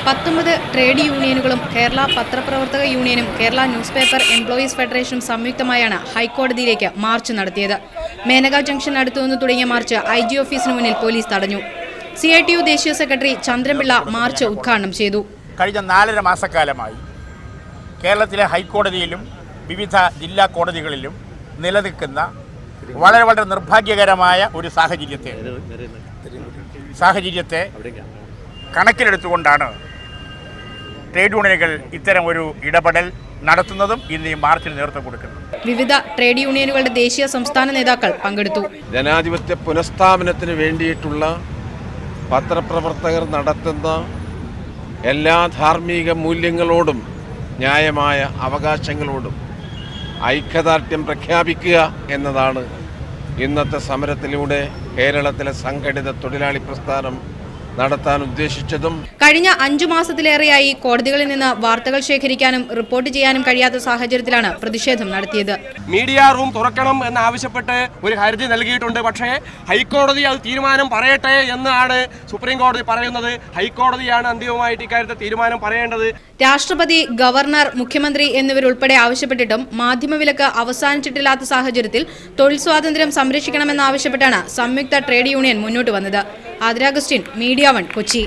19 trade യൂണിയനുകളും Kerala പത്രപ്രവർത്തക യൂണിയനും Kerala news paper employees ഫെഡറേഷനും സംയുക്തമായാണ് ഹൈക്കോടതിയിലേക്ക് മാർച്ച് നടത്തിയത്. മേനക ജംഗ്ഷൻ അടുത്തുനിന്ന് തുടങ്ങിയ മാർച്ച് IG ഓഫീസിന് മുന്നിൽ പോലീസ് തടഞ്ഞു. CITU ദേശീയ സെക്രട്ടറി ചന്ദ്രൻപിള്ള മാർച്ച് ഉദ്ഘാടനം ചെയ്തു. കഴിഞ്ഞ 4.5 മാസക്കാലമായി കേരളത്തിലെ ഹൈക്കോടതിയിലും വിവിധ ജില്ലാ കോടതികളിലും നിലനിൽക്കുന്ന വളരെ നിർഭാഗ്യകരമായ ഒരു സാഹചര്യത്തെ കണക്കിലെടുത്തുകൊണ്ടാണ് ട്രേഡ് യൂണിയനുകൾ ഇത്തരം ഒരു ഇടപെടൽ നടത്തുന്നതും ഇന്ന് ഈ മാർച്ചിന് നേതൃത്വം കൊടുക്കുന്നത്. വിവിധ ട്രേഡ് യൂണിയനുകളുടെ ദേശീയ സംസ്ഥാന നേതാക്കൾ പങ്കെടുത്തു. ജനാധിപത്യ പുനഃസ്ഥാപനത്തിന് വേണ്ടിയിട്ടുള്ള പത്രപ്രവർത്തകർ നടത്തുന്ന എല്ലാ ധാർമ്മിക മൂല്യങ്ങളോടും ന്യായമായ അവകാശങ്ങളോടും ഐക്യദാർഢ്യം പ്രഖ്യാപിക്കുക എന്നതാണ് ഇന്നത്തെ സമരത്തിലൂടെ കേരളത്തിലെ സംഘടിത തൊഴിലാളി പ്രസ്ഥാനം നടത്താൻ ഉദ്ദേശിച്ചതും. കഴിഞ്ഞ 5 മാസത്തിലേറെയായി കോടതികളിൽ നിന്ന് വാർത്തകൾ ശേഖരിക്കാനും റിപ്പോർട്ട് ചെയ്യാനും കഴിയാത്ത സാഹചര്യത്തിലാണ് പ്രതിഷേധം നടത്തിയത്. മീഡിയ റൂം തുറക്കണം എന്നാവശ്യപ്പെട്ട് ഒരു ഹർജി നൽകിയിട്ടുണ്ട്. പക്ഷേ ഹൈക്കോടതി അത് തീരുമാനം പറയട്ടെ എന്നാണ് സുപ്രീം കോടതി പറയുന്നത്. ഹൈക്കോടതിയാണ് അന്തിമമായിട്ട് ഇക്കാര്യത്തിൽ തീരുമാനം പറയേണ്ടത്. രാഷ്ട്രപതി, ഗവർണർ, മുഖ്യമന്ത്രി എന്നിവരുൾപ്പെടെ ആവശ്യപ്പെട്ടിട്ടും മാധ്യമവിലക്ക് അവസാനിച്ചിട്ടില്ലാത്ത സാഹചര്യത്തിൽ തൊഴിൽ സ്വാതന്ത്ര്യം സംരക്ഷിക്കണമെന്നാവശ്യപ്പെട്ടാണ് സംയുക്ത ട്രേഡ് യൂണിയൻ മുന്നോട്ട് വന്നത്. Athira Augustine, media 1, Kochi.